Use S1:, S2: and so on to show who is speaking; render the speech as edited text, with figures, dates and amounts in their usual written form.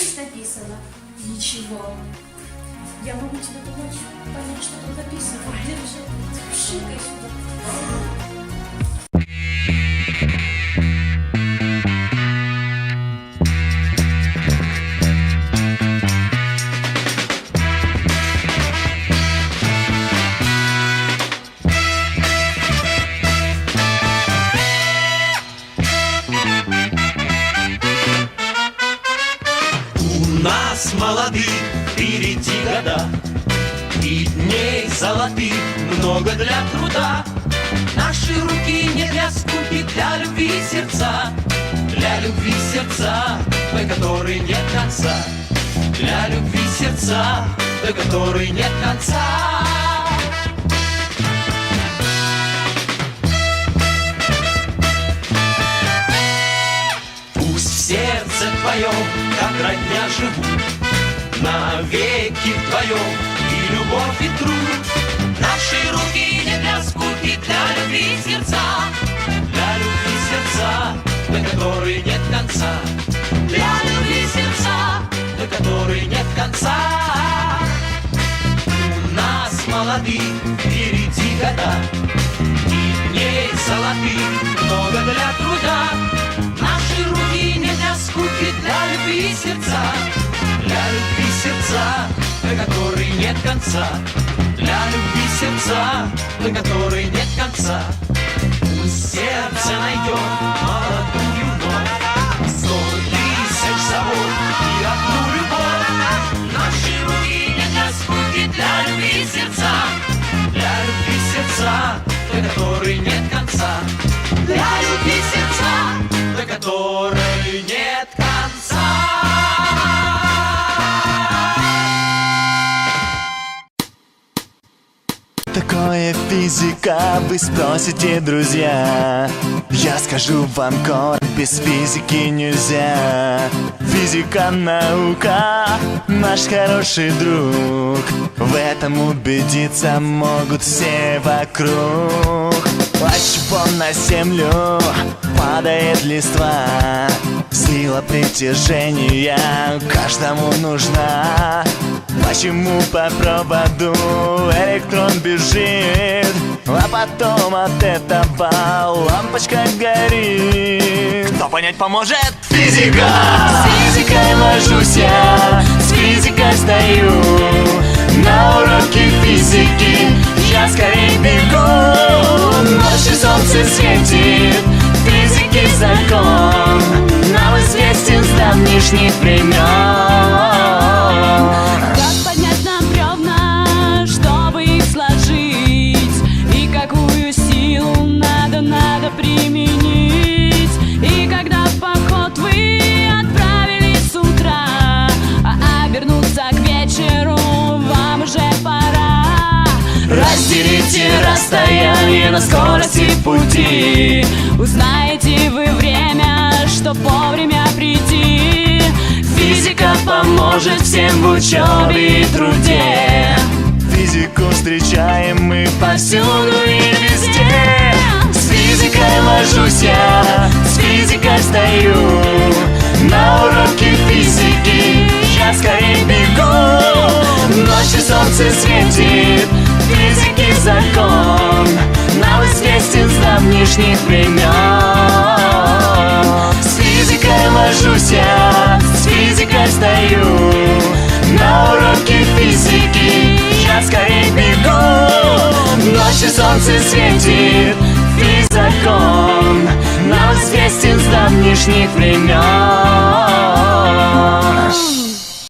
S1: здесь написано? Ничего. Я могу тебе помочь понять, что тут написано. Держи, пшикай сюда.
S2: У нас молодых впереди года, и дней золотых много для труда. Наши руки не для скуки, для любви сердца, для любви сердца, до которой нет конца, для любви сердца, до которой нет конца. Пусть в сердце твоем, как родня, живут навеки вдвоем и любовь, и труд. Наши руки не для скуки, для любви сердца, для любви сердца, до которой нет конца, для любви сердца, до которой нет конца. У нас молодых впереди года, и дней золотых много для труда. Наши руки не для скуки, для любви сердца, для любви сердца, до которой нет конца, для любви сердца, до которой нет конца. Пусть сердце найдет молодую вновь, 100 тысяч забот и одну любовь. Наши руки не для скуки, для любви сердца, для любви сердца, до которой нет конца, для любви сердца, до которой нет конца.
S3: Такое физика, вы спросите, друзья. Я скажу вам коротко, без физики нельзя. Физика, наука, наш хороший друг. В этом убедиться могут все вокруг. Отчего на землю падает листва? Сила притяжения каждому нужна. Почему по проводу электрон бежит, а потом от этого лампочка горит? Кто понять поможет? Физика! С физикой ложусь я, с физикой встаю. На уроке физики я скорее бегу. Ночью солнце светит, физики закон нам известен с давнишних времен.
S4: Как поднять нам бревна, чтобы их сложить, и какую силу надо применить. И когда в поход вы отправились с утра, а обернуться к вечеру вам уже пора. Разделите расстояние на скорости пути, узнаете вы время, чтоб вовремя прийти. Физика поможет всем в учебе и труде.
S3: Физику встречаем мы повсюду и везде. С физикой ложусь я, с физикой встаю. На уроке физики я скорее бегу. Ночью солнце светит, физики закон нам известен с давнишних времен. С физикой ложусь я, с физикой встаю. На уроке физики я скорее бегу. Ночью солнце светит, физик закон нам известен с давнишних времен.